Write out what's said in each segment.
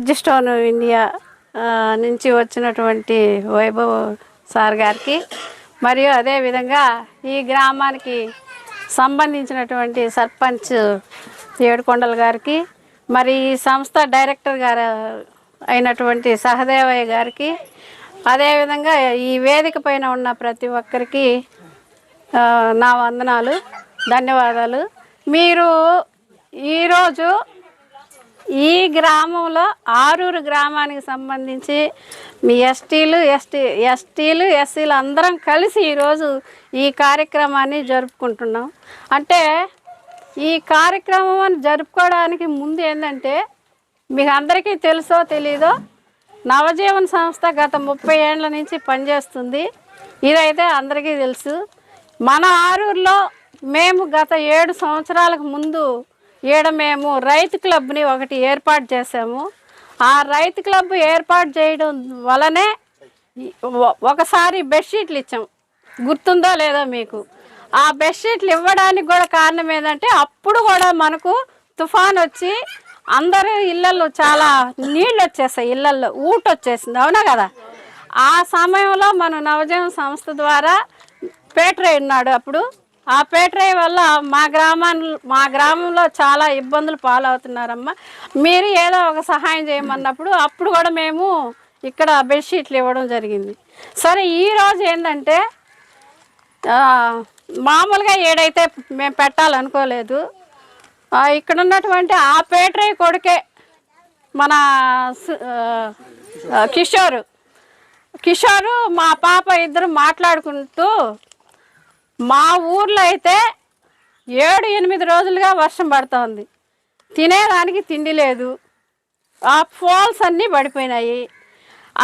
బ్రిడ్జిస్టోన్ India నుంచి వచ్చినటువంటి Vaibhav sir గారికి మరియు అదేవిధంగా ఈ గ్రామానికి సంబంధించినటువంటి సర్పంచ్ ఏడుకొండల గారికి మరి ఈ సంస్థ డైరెక్టర్ గారు అయినటువంటి సహదేవయ్య గారికి అదేవిధంగా ఈ వేదిక పైన ఉన్న ప్రతి ఒక్కరికి నా వందనాలు, ధన్యవాదాలు. మీరు ఈరోజు ఈ గ్రామంలో ఆరూరు గ్రామానికి సంబంధించి మీ ఎస్టీలు ఎస్సీలు అందరం కలిసి ఈరోజు ఈ కార్యక్రమాన్ని జరుపుకుంటున్నాం. అంటే ఈ కార్యక్రమాన్ని జరుపుకోవడానికి ముందు ఏంటంటే మీకు అందరికీ తెలుసో తెలీదో నవజీవన్ సంస్థ గత 30 ఏళ్ల నుంచి పనిచేస్తుంది. ఇదైతే అందరికీ తెలుసు. మన ఆరూరులో మేము గత 7 సంవత్సరాలకు ముందు మేము రైతు క్లబ్ని ఒకటి ఏర్పాటు చేసాము. ఆ రైతు క్లబ్ ఏర్పాటు చేయడం వలనే ఒకసారి బెడ్షీట్లు ఇచ్చాం, గుర్తుందో లేదో మీకు. ఆ బెడ్షీట్లు ఇవ్వడానికి కూడా కారణం ఏంటంటే అప్పుడు కూడా మనకు తుఫాన్ వచ్చి అందరూ ఇళ్ళల్లో చాలా నీళ్ళు వచ్చేసాయి, ఇళ్ళల్లో ఊటొచ్చేసింది, అవునా కదా. ఆ సమయంలో మన నవజీవన సంస్థ ద్వారా పేటరై ఉన్నాడు. అప్పుడు ఆ పేటరై వల్ల మా గ్రామంలో చాలా ఇబ్బందులు పాలవుతున్నారమ్మా, మీరు ఏదో ఒక సహాయం చేయమన్నప్పుడు అప్పుడు కూడా మేము ఇక్కడ బెడ్షీట్లు ఇవ్వడం జరిగింది. సరే, ఈరోజు ఏంటంటే మామూలుగా ఏడైతే మేము పెట్టాలనుకోలేదు. ఇక్కడ ఉన్నటువంటి ఆ పేటరై కొడుకే మన కిషోరు మా పాప ఇద్దరు మాట్లాడుకుంటూ మా ఊర్లో అయితే 7-8 రోజులుగా వర్షం పడుతోంది, తినేదానికి తిండి లేదు, ఆ పోల్స్ అన్నీ పడిపోయినాయి,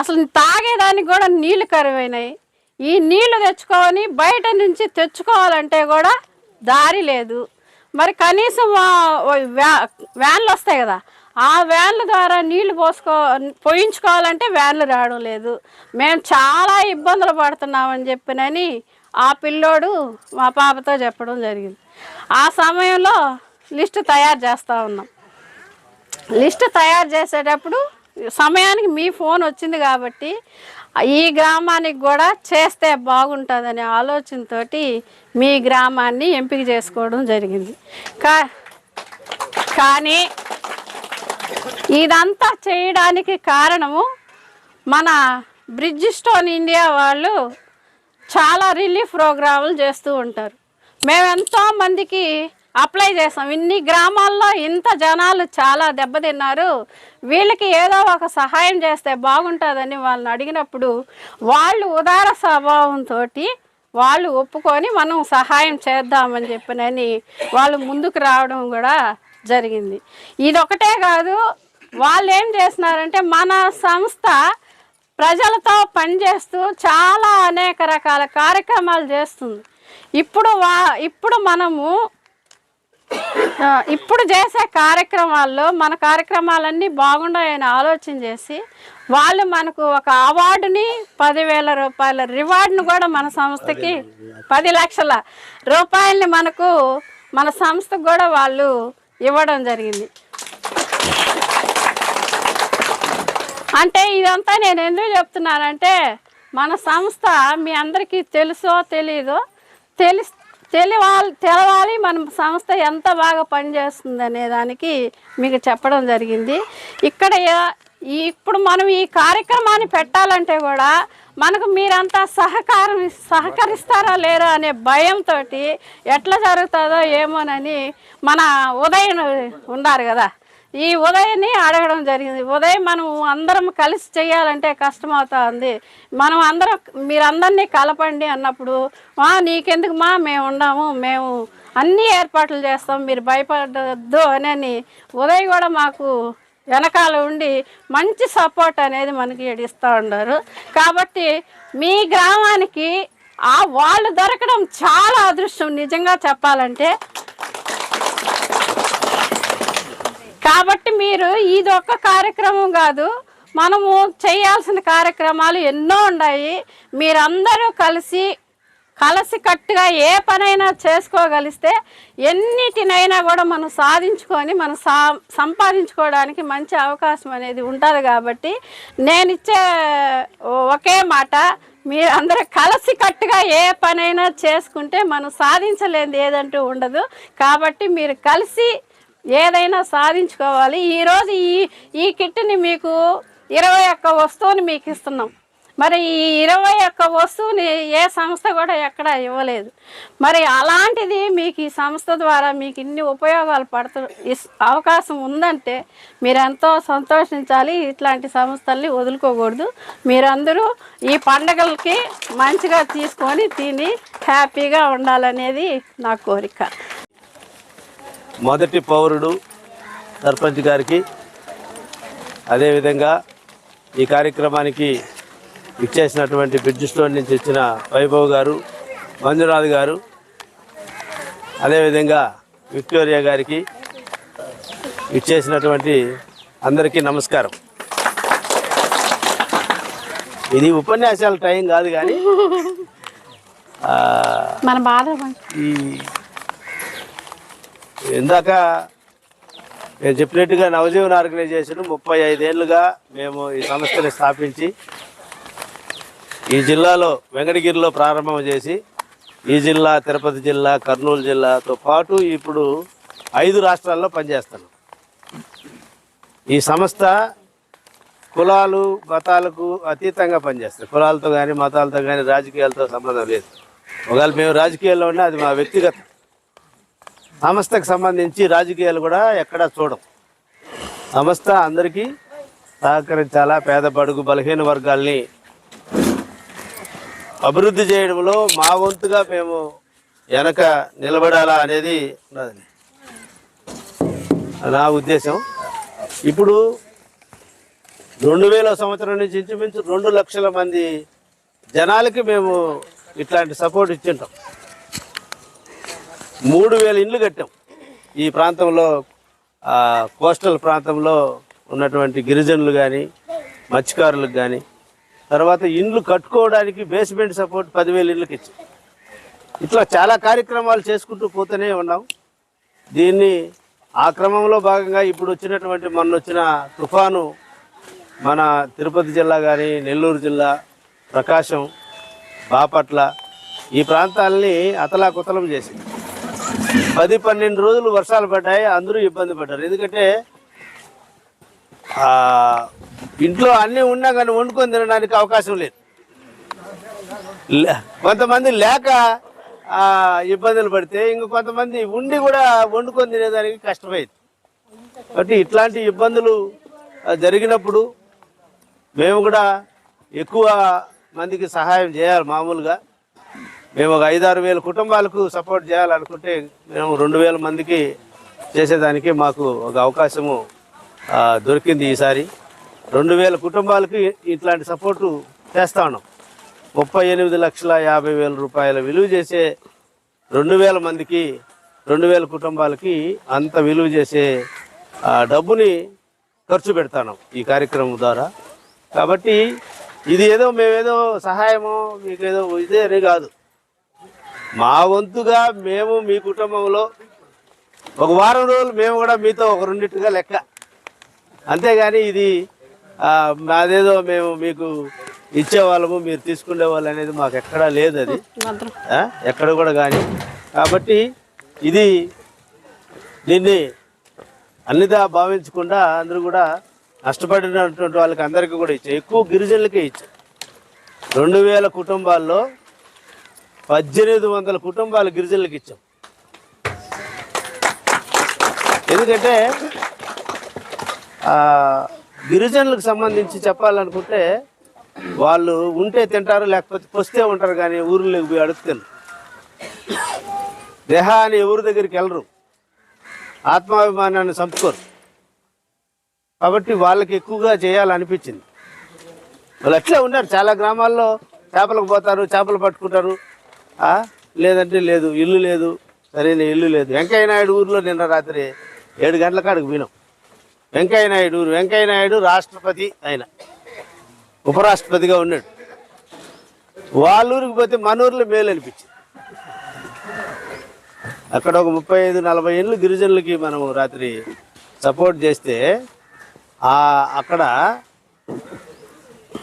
అసలు తాగేదానికి కూడా నీళ్లు కరువైనాయి. ఈ నీళ్లు తెచ్చుకొని బయట నుంచి తెచ్చుకోవాలంటే కూడా దారి లేదు. మరి కనీసం వ్యాన్లు వస్తాయి కదా, ఆ వ్యాన్ల ద్వారా నీళ్లు పోయించుకోవాలంటే వ్యాన్లు రావడం లేదు. మేము చాలా ఇబ్బందులు పడుతున్నామని చెప్పినని ఆ పిల్లోడు మా పాపతో చెప్పడం జరిగింది. ఆ సమయంలో లిస్టు తయారు చేస్తూ ఉన్నాం. లిస్టు తయారు చేసేటప్పుడు సమయానికి మీ ఫోన్ వచ్చింది కాబట్టి ఈ గ్రామానికి కూడా చేస్తే బాగుంటుందనే ఆలోచనతో మీ గ్రామాన్ని ఎంపిక చేసుకోవడం జరిగింది. కానీ ఇదంతా చేయడానికి కారణము మన బ్రిడ్జిస్టోన్ ఇండియా వాళ్ళు చాలా రిలీఫ్ ప్రోగ్రాములు చేస్తూ ఉంటారు. మేము ఎంతోమందికి అప్లై చేసాం. ఇన్ని గ్రామాల్లో ఇంత జనాలు చాలా దెబ్బతిన్నారు, వీళ్ళకి ఏదో ఒక సహాయం చేస్తే బాగుంటుందని వాళ్ళని అడిగినప్పుడు వాళ్ళు ఉదార స్వభావంతో వాళ్ళు ఒప్పుకొని మనం సహాయం చేద్దామని చెప్పినని వాళ్ళు ముందుకు రావడం కూడా జరిగింది. ఇదొకటే కాదు, వాళ్ళు ఏం చేస్తున్నారంటే మన సంస్థ ప్రజలతో పనిచేస్తూ చాలా అనేక రకాల కార్యక్రమాలు చేస్తుంది. ఇప్పుడు మనము ఇప్పుడు చేసే కార్యక్రమాల్లో మన కార్యక్రమాలన్నీ బాగుండాయని ఆలోచన చేసి వాళ్ళు మనకు ఒక అవార్డుని 10,000 రూపాయల రివార్డును కూడా మన సంస్థకి 10 లక్షల రూపాయలని మనకు మన సంస్థకు కూడా వాళ్ళు ఇవ్వడం జరిగింది. అంటే ఇదంతా నేను ఎందుకు చెప్తున్నానంటే మన సంస్థ మీ అందరికీ తెలుసో తెలీదో తెలవాలి మన సంస్థ ఎంత బాగా పనిచేస్తుంది అనే దానికి మీకు చెప్పడం జరిగింది. ఇప్పుడు మనం ఈ కార్యక్రమాన్ని పెట్టాలంటే కూడా మనకు మీరంతా సహకరిస్తారా లేరా అనే భయంతో ఎట్లా జరుగుతుందో ఏమోనని మన ఉదయం ఉన్నారు కదా, ఈ ఉదయాన్ని అడగడం జరిగింది. ఉదయం మనం అందరం కలిసి చేయాలంటే కష్టమవుతుంది, మనం అందరం మీరందరినీ కలపండి అన్నప్పుడు నీకెందుకు మేము ఉన్నాము, మేము అన్ని ఏర్పాట్లు చేస్తాం, మీరు భయపడద్దు అని ఉదయం కూడా మాకు వెనకాల ఉండి మంచి సపోర్ట్ అనేది మనకి ఇస్తూ ఉన్నారు. కాబట్టి మీ గ్రామానికి వాళ్ళు దొరకడం చాలా అదృష్టం నిజంగా చెప్పాలంటే. కాబట్టి మీరు ఇది ఒక్క కార్యక్రమం కాదు, మనము చేయాల్సిన కార్యక్రమాలు ఎన్నో ఉన్నాయి. మీరందరూ కలిసి కలిసికట్టుగా ఏ పనైనా చేసుకోగలిస్తే ఎన్నిటినైనా కూడా మనం సాధించుకొని మనం సంపాదించుకోవడానికి మంచి అవకాశం అనేది ఉంటుంది. కాబట్టి నేను ఇచ్చే ఒకే మాట, మీరు అందరూ కలిసికట్టుగా ఏ పనైనా చేసుకుంటే మనం సాధించలేనిది ఏదంటూ ఉండదు. కాబట్టి మీరు కలిసి ఏదైనా సాధించుకోవాలి. ఈరోజు ఈ కిట్ని మీకు 21 వస్తువుని మీకు ఇస్తున్నాం. మరి ఈ 21 వస్తువుని ఏ సంస్థ కూడా ఎక్కడ ఇవ్వలేదు. మరి అలాంటిది మీకు ఈ సంస్థ ద్వారా మీకు ఇన్ని ఉపయోగాలు అవకాశం ఉందంటే మీరు ఎంతో సంతోషించాలి. ఇట్లాంటి సంస్థల్ని వదులుకోకూడదు. మీరందరూ ఈ పండగలకి మంచిగా తీసుకొని తిని హ్యాపీగా ఉండాలనేది నా కోరిక. మొదటి పౌరుడు సర్పంచ్ గారికి, అదేవిధంగా ఈ కార్యక్రమానికి ఇచ్చేసినటువంటి బ్రిడ్జ్ స్టోన్ నుంచి వచ్చిన వైభవ్ గారు, మంజునాథ్ గారు, అదేవిధంగా విక్టోరియా గారికి ఇచ్చేసినటువంటి అందరికీ నమస్కారం. ఇది ఉపన్యాసాల టైం కాదు, కానీ మన బాధ ఈ ఇందాక నేను చెప్పినట్టుగా నవజీవన్ ఆర్గనైజేషన్ 35 ఏళ్ళుగా మేము ఈ సంస్థని స్థాపించి ఈ జిల్లాలో వెంకటగిరిలో ప్రారంభం చేసి ఈ జిల్లా, తిరుపతి జిల్లా, కర్నూలు జిల్లాతో పాటు ఇప్పుడు 5 రాష్ట్రాల్లో పనిచేస్తున్నాం. ఈ సంస్థ కులాలు మతాలకు అతీతంగా పనిచేస్తుంది. కులాలతో కానీ మతాలతో కానీ రాజకీయాలతో సంబంధం లేదు. ఒకవేళ మేము రాజకీయాల్లో ఉన్నా అది మా వ్యక్తిగత. సంస్థకు సంబంధించి రాజకీయాలు కూడా ఎక్కడా చూడం. సంస్థ అందరికీ సహకరించాలా, పేద బడుగు బలహీన వర్గాల్ని అభివృద్ధి చేయడంలో మా వంతుగా మేము వెనక నిలబడాలా అనేది ఉన్నది నా ఉద్దేశం. ఇప్పుడు 2000 సంవత్సరం నుంచి ఇంచుమించు 2 లక్షల మంది జనాలకి మేము ఇట్లాంటి సపోర్ట్ ఇచ్చింటాం. 3000 ఇండ్లు కట్టాం ఈ ప్రాంతంలో. కోస్టల్ ప్రాంతంలో ఉన్నటువంటి గిరిజనులు కానీ మత్స్యకారులకు కానీ, తర్వాత ఇండ్లు కట్టుకోవడానికి బేస్మెంట్ సపోర్ట్ 10,000 ఇండ్లకి ఇచ్చాం. ఇట్లా చాలా కార్యక్రమాలు చేసుకుంటూ పోతూనే ఉన్నాం. దీన్ని ఆ క్రమంలో భాగంగా ఇప్పుడు వచ్చినటువంటి మొన్న వచ్చిన తుఫాను మన తిరుపతి జిల్లా కానీ, నెల్లూరు జిల్లా, ప్రకాశం, బాపట్ల ఈ ప్రాంతాలని అతలాకుతలం చేసింది. 10-12 రోజులు వర్షాలు పడ్డాయి. అందరూ ఇబ్బంది పడ్డారు. ఎందుకంటే ఇంట్లో అన్నీ ఉన్నా కానీ వండుకొని తినడానికి అవకాశం లేదు. కొంతమంది లేక ఇబ్బందులు పడితే కొంతమంది ఉండి కూడా వండుకొని తినేదానికి కష్టమైంది. కాబట్టి ఇట్లాంటి ఇబ్బందులు జరిగినప్పుడు మేము కూడా ఎక్కువ మందికి సహాయం చేయాలి. మామూలుగా మేము ఒక 5-6 వేల కుటుంబాలకు సపోర్ట్ చేయాలనుకుంటే మేము 2,000 మందికి చేసేదానికి మాకు ఒక అవకాశము దొరికింది. ఈసారి 2,000 కుటుంబాలకి ఇట్లాంటి సపోర్టు చేస్తా ఉన్నాం. 38,50,000 రూపాయల విలువ చేసే 2,000 మందికి, 2,000 కుటుంబాలకి అంత విలువ చేసే డబ్బుని ఖర్చు పెడతాను ఈ కార్యక్రమం ద్వారా. కాబట్టి ఇది ఏదో మేమేదో సహాయమో మీకేదో ఇదే అని కాదు. మా వంతుగా మేము మీ కుటుంబంలో ఒక వారం రోజులు మేము కూడా మీతో ఒక రెండిట్టుగా లెక్క. అంతేగాని ఇది మాదేదో మేము మీకు ఇచ్చేవాళ్ళము మీరు తీసుకునే వాళ్ళు అనేది మాకు ఎక్కడా లేదు. అది ఎక్కడ కూడా కానీ. కాబట్టి ఇది దీన్ని అన్నిదా భావించకుండా అందరూ కూడా నష్టపడినటువంటి వాళ్ళకి అందరికీ కూడా ఇచ్చాం. ఎక్కువ గిరిజనులకే ఇచ్చాం. 2,000 కుటుంబాల్లో 1,800 కుటుంబాలు గిరిజనులకు ఇచ్చాం. ఎందుకంటే గిరిజనులకు సంబంధించి చెప్పాలనుకుంటే వాళ్ళు ఉంటే తింటారు, లేకపోతే పొస్తే ఉంటారు, కానీ ఊర్లోకి పోయి అడుగుతారు. దేహాన్ని ఎవరి దగ్గరికి వెళ్ళరు, ఆత్మాభిమానాన్ని చంపుకోరు. కాబట్టి వాళ్ళకి ఎక్కువగా చేయాలనిపించింది. వాళ్ళు అట్లే ఉన్నారు. చాలా గ్రామాల్లో చేపలకు పోతారు, చేపలు పట్టుకుంటారు. లేదంటే లేదు, ఇల్లు లేదు, సరైన ఇల్లు లేదు. వెంకయ్య నాయుడు ఊరిలో నిన్న రాత్రి 7 గంటల కాడికి పోయినాం. వెంకయ్య నాయుడు ఊరు. వెంకయ్య నాయుడు రాష్ట్రపతి, ఆయన ఉపరాష్ట్రపతిగా ఉన్నాడు. వాళ్ళ ఊరికి పోతే మన ఊర్లో మేలు అనిపించింది. అక్కడ ఒక 35-40 ఏళ్ళు గిరిజనులకి మనం రాత్రి సపోర్ట్ చేస్తే అక్కడ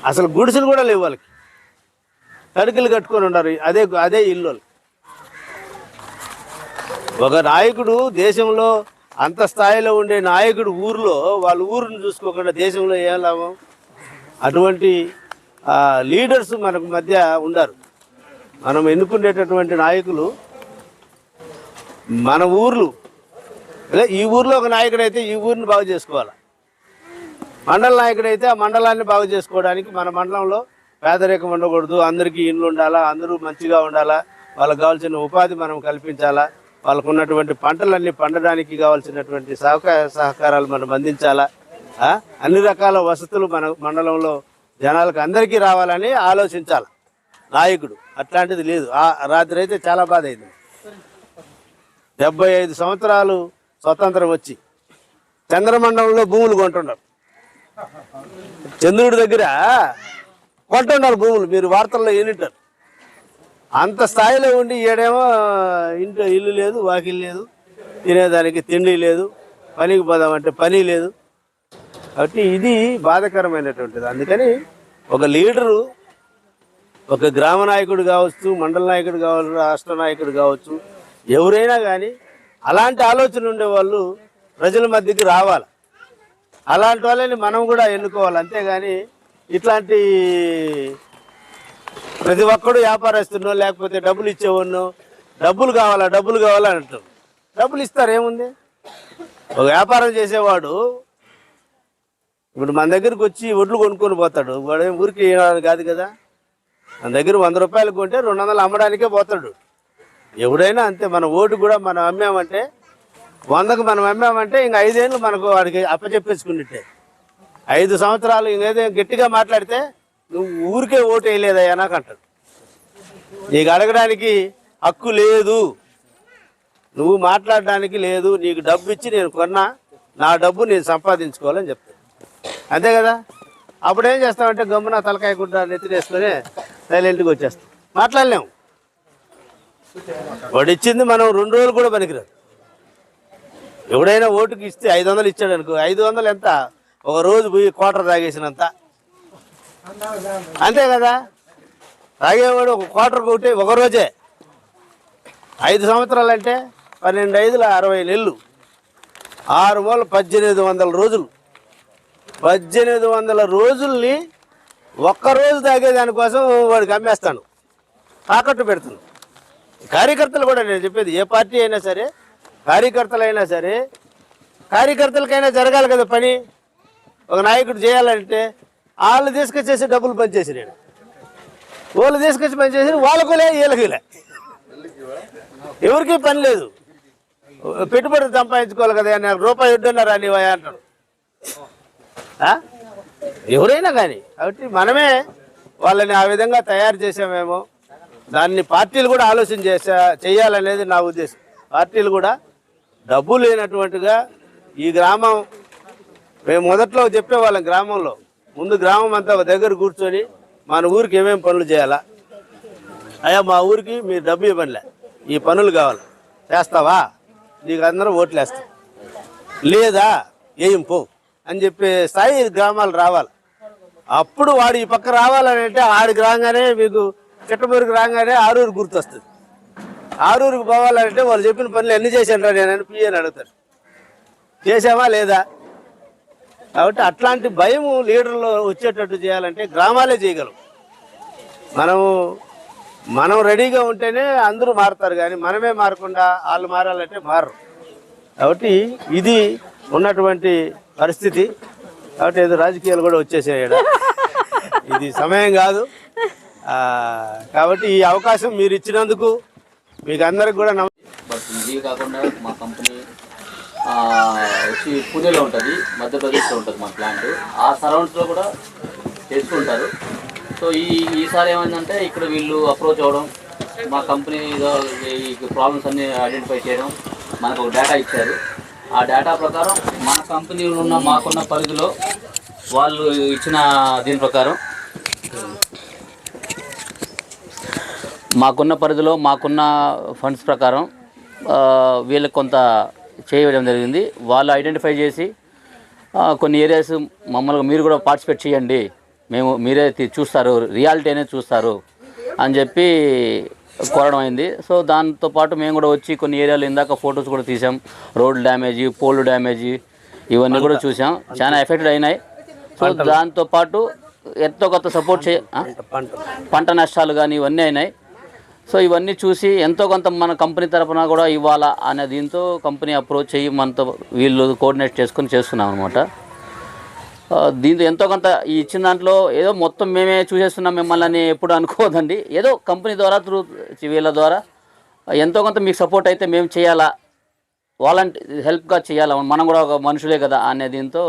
అసలు గుడిసెలు కూడా లేవు, వాళ్ళకి తడికలు కట్టుకొని ఉన్నారు. అదే ఇల్లు. ఒక నాయకుడు దేశంలో అంత స్థాయిలో ఉండే నాయకుడు ఊరిలో వాళ్ళ ఊరిని చూసుకోకుండా దేశంలో ఏం లాభం? అటువంటి లీడర్స్ మనకు మధ్య ఉండారు. మనం ఎన్నుకునేటటువంటి నాయకులు మన ఊర్లు, ఈ ఊర్లో ఒక నాయకుడు అయితే ఈ ఊరిని బాగు చేసుకోవాలి, మండల నాయకుడు అయితే ఆ మండలాన్ని బాగు చేసుకోవడానికి మన మండలంలో పేదరికం ఉండకూడదు, అందరికీ ఇండ్లు ఉండాలా, అందరూ మంచిగా ఉండాలా, వాళ్ళకి కావాల్సిన ఉపాధి మనం కల్పించాలా, వాళ్ళకు ఉన్నటువంటి పంటలన్నీ పండడానికి కావాల్సినటువంటి సహకారాలు మనం అందించాలా, అన్ని రకాల వసతులు మన మండలంలో జనాలకు అందరికీ రావాలని ఆలోచించాలి నాయకుడు. అట్లాంటిది లేదు. రాత్రి అయితే చాలా బాధ అయింది. 75 సంవత్సరాలు స్వతంత్రం వచ్చి చంద్రమండలంలో భూములు కొంటున్నారు, చంద్రుడి దగ్గర కొంటున్నారు భూములు. మీరు వార్తల్లో వినింటారు. అంత స్థాయిలో ఉండి ఈడేమో ఇంట్లో ఇల్లు లేదు, వాకిల్ లేదు, తినేదానికి తిండి లేదు, పనికి పోదామంటే పని లేదు. కాబట్టి ఇది బాధాకరమైనటువంటిది. అందుకని ఒక లీడరు, ఒక గ్రామ నాయకుడు కావచ్చు, మండల నాయకుడు కావచ్చు, రాష్ట్ర నాయకుడు కావచ్చు, ఎవరైనా కానీ అలాంటి ఆలోచన ఉండేవాళ్ళు ప్రజల మధ్యకి రావాలి. అలాంటి వాళ్ళని మనం కూడా ఎన్నుకోవాలి. అంతేగాని ఇట్లాంటి ప్రతి ఒక్కడు వ్యాపారస్తున్నో లేకపోతే డబ్బులు ఇచ్చేవాడినో డబ్బులు కావాలా అంటారు. డబ్బులు ఇస్తారు, ఏముంది? ఒక వ్యాపారం చేసేవాడు ఇప్పుడు మన దగ్గరికి వచ్చి ఒడ్లు కొనుక్కొని పోతాడు. వాడు ఊరికి కాదు కదా, మన దగ్గర 100 రూపాయలు కొంటే 200 అమ్మడానికే పోతాడు. ఎవడైనా అంతే. మన ఓటు కూడా మనం అమ్మామంటే 100కు మనం అమ్మామంటే ఇంక 5 ఏళ్ళు మనకు వాడికి అప్పచెప్పేసుకున్నట్టే. 5 సంవత్సరాలు ఇంకేదో గట్టిగా మాట్లాడితే నువ్వు ఊరికే ఓటు వేయలేదయ్యా నాకు అంటాడు. నీకు అడగడానికి హక్కు లేదు, నువ్వు మాట్లాడడానికి లేదు, నీకు డబ్బు ఇచ్చి నేను కొన్నా, నా డబ్బు నేను సంపాదించుకోవాలని చెప్తాను. అంతే కదా. అప్పుడేం చేస్తామంటే గమ్మున తలకాయ గుడ్డ నెత్తినేసుకొని సైలెంట్గా వచ్చేస్తాం, మాట్లాడలేము. వాడు ఇచ్చింది మనం 2 రోజులు కూడా పనికిరాదు. ఎవడైనా ఓటుకి ఇస్తే 500 ఇచ్చాడు అనుకో, 500 ఎంత? ఒక రోజు పోయి క్వార్టర్ తాగేసినంత. అంతే కదా. తాగేవాడు ఒక క్వార్టర్ కొట్టి ఒక రోజే. 5 సంవత్సరాలు అంటే 12 60 నెలలు, 6 మూల 1800 రోజులు. 1800 రోజుల్ని ఒక్కరోజు తాగేదానికోసం వాడికి అమ్మేస్తాను, తాకట్టు పెడుతున్నాను. కార్యకర్తలు కూడా నేను చెప్పేది, ఏ పార్టీ అయినా సరే, కార్యకర్తలైనా సరే, కార్యకర్తలకైనా జరగాలి కదా పని. ఒక నాయకుడు చేయాలంటే వాళ్ళు తీసుకొచ్చేసి డబ్బులు పనిచేసినాడు, వాళ్ళు తీసుకొచ్చి పనిచేసి వాళ్ళకులే వీళ్ళకిలే, ఎవరికి పని లేదు. పెట్టుబడి సంపాదించుకోవాలి కదా, నాకు రూపాయి వడ్డన్నారా నీవా అంటాడు ఎవరైనా కానీ. కాబట్టి మనమే వాళ్ళని ఆ విధంగా తయారు చేసామేమో, దాన్ని పార్టీలు కూడా ఆలోచన చేయాలనేది నా ఉద్దేశం. పార్టీలు కూడా డబ్బు లేనటువంటిగా ఈ గ్రామం, మేము మొదట్లో చెప్పేవాళ్ళం గ్రామంలో, ముందు గ్రామం అంతా ఒక దగ్గర కూర్చొని మన ఊరికి ఏమేమి పనులు చేయాలా, అయ్యా మా ఊరికి మీరు డబ్బు ఇవ్వనిలే, ఈ పనులు కావాలి, చేస్తావా, నీకు అందరూ ఓట్లు వేస్తాం, లేదా ఏం పో అని చెప్పే స్థాయి గ్రామాలు రావాలి. అప్పుడు వాడు ఈ పక్క రావాలని అంటే ఆడికి రాగానే మీకు చిట్టమూరికి రాగానే ఆరూరు గుర్తొస్తుంది. ఆరూరుకు పోవాలంటే వాళ్ళు చెప్పిన పనులు ఎన్ని చేశాను నేను పియ్యని అడుగుతారు, చేసావా లేదా. కాబట్టి అట్లాంటి భయం లీడర్లో వచ్చేటట్టు చేయాలంటే గ్రామాలే చేయగలం. మనం రెడీగా ఉంటేనే అందరూ మారుతారు, కానీ మనమే మారకుండా వాళ్ళు మారాలంటే మారరు. కాబట్టి ఇది ఉన్నటువంటి పరిస్థితి. కాబట్టి ఏదో రాజకీయాలు కూడా వచ్చేసాయి, ఇది సమయం కాదు. కాబట్టి ఈ అవకాశం మీరు ఇచ్చినందుకు మీకు అందరికి కూడా బట్ ఇది కాకుండా మా కంపెనీ వచ్చి పూణేలో ఉంటుంది, మధ్యప్రదేశ్లో ఉంటుంది మా ప్లాంట్. ఆ సరౌండ్స్లో కూడా చేసుకుంటారు. సో ఈసారి ఏమైందంటే ఇక్కడ వీళ్ళు అప్రోచ్ అవ్వడం, మా కంపెనీ ఈ ప్రాబ్లమ్స్ అన్నీ ఐడెంటిఫై చేయడం, మనకు ఒక డేటా ఇచ్చారు. ఆ డేటా ప్రకారం మన కంపెనీలో ఉన్న మాకున్న పరిధిలో వాళ్ళు ఇచ్చిన దీని ప్రకారం మాకున్న పరిధిలో మాకున్న ఫండ్స్ ప్రకారం వీళ్ళకి కొంత చేయడం జరిగింది. వాళ్ళు ఐడెంటిఫై చేసి కొన్ని ఏరియాస్ మమ్మల్ని మీరు కూడా పార్టిసిపేట్ చేయండి, మీరే చూస్తారు, రియాలిటీ అనేది చూస్తారు అని చెప్పి కోరడం అయింది. సో దాంతోపాటు మేము కూడా వచ్చి కొన్ని ఏరియాలు ఇందాక ఫొటోస్ కూడా తీసాం. రోడ్ డ్యామేజీ, పోల్ డ్యామేజీ ఇవన్నీ కూడా చూసాం, చాలా ఎఫెక్టెడ్ అయినాయి. సో దాంతోపాటు ఎంతో కొత్త సపోర్ట్ పంట నష్టాలు కానీ ఇవన్నీ అయినాయి. సో ఇవన్నీ చూసి ఎంతో కొంత మన కంపెనీ తరఫున కూడా ఇవ్వాలా అనే దీంతో కంపెనీ అప్రోచ్ అయ్యి మనతో వీళ్ళు కోఆర్డినేట్ చేసుకొని చేస్తున్నాం అనమాట. దీంతో ఎంతో కొంత ఈ ఇచ్చిన దాంట్లో ఏదో మొత్తం మేమే చూసేస్తున్నాం మిమ్మల్ని ఎప్పుడు అనుకోదండి. ఏదో కంపెనీ ద్వారా వీళ్ళ ద్వారా ఎంతో కొంత మీకు సపోర్ట్ అయితే మేము చేయాలా, హెల్ప్గా చేయాలా, మనం కూడా ఒక మనుషులే కదా అనే దీంతో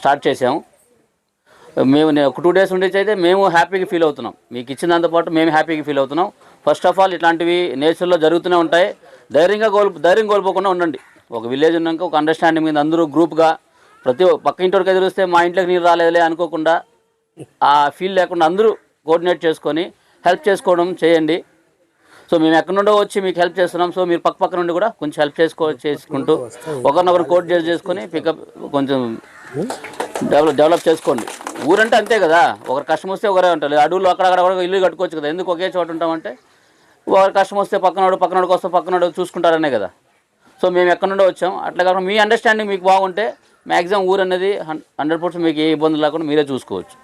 స్టార్ట్ చేసాము. మేము ఒక 2 days ఉండేసి అయితే మేము హ్యాపీగా ఫీల్ అవుతున్నాం. మీకు ఇచ్చిన దాంతోపాటు మేము హ్యాపీగా ఫీల్ అవుతున్నాం. ఫస్ట్ ఆఫ్ ఆల్ ఇట్లాంటివి నేచర్లో జరుగుతూనే ఉంటాయి. ధైర్యం కోల్పోకుండా ఉండండి. ఒక విలేజ్ ఉన్నాక ఒక అండర్స్టాండింగ్ మీద అందరూ గ్రూప్గా ప్రతి పక్క ఇంటికి ఎదురుస్తే మా ఇంట్లోకి నీరు రాలేదులే అనుకోకుండా ఆ ఫీల్ లేకుండా అందరూ కోఆర్డినేట్ చేసుకొని హెల్ప్ చేసుకోవడం చేయండి. సో మేము ఎక్కడి నుండో వచ్చి మీకు హెల్ప్ చేస్తున్నాం. సో మీరు పక్క నుండి కూడా కొంచెం హెల్ప్ చేసుకుంటూ ఒకరినొకరు కోఆర్డినేట్ చేసుకొని పికప్ కొంచెం డెవలప్ చేసుకోండి. ఊరంటే అంతే కదా, ఒకరు కష్టం వస్తే ఒకరే ఉంటారు. అడవులు అక్కడక్కడ కూడా ఇల్లు కట్టుకోవచ్చు కదా, ఎందుకు ఒకే చోట ఉంటామంటే ఒకరు కష్టం వస్తే పక్కనోడికి వస్తే పక్కనోడు చూసుకుంటారనే కదా. సో మేము ఎక్కడి నుండో వచ్చాం. అట్లా కాకుండా మీ అండర్స్టాండింగ్ మీకు బాగుంటే మ్యాక్సిమం ఊరు అనేది 100% మీకు ఏ ఇబ్బంది లేకుండా మీరే చూసుకోవచ్చు.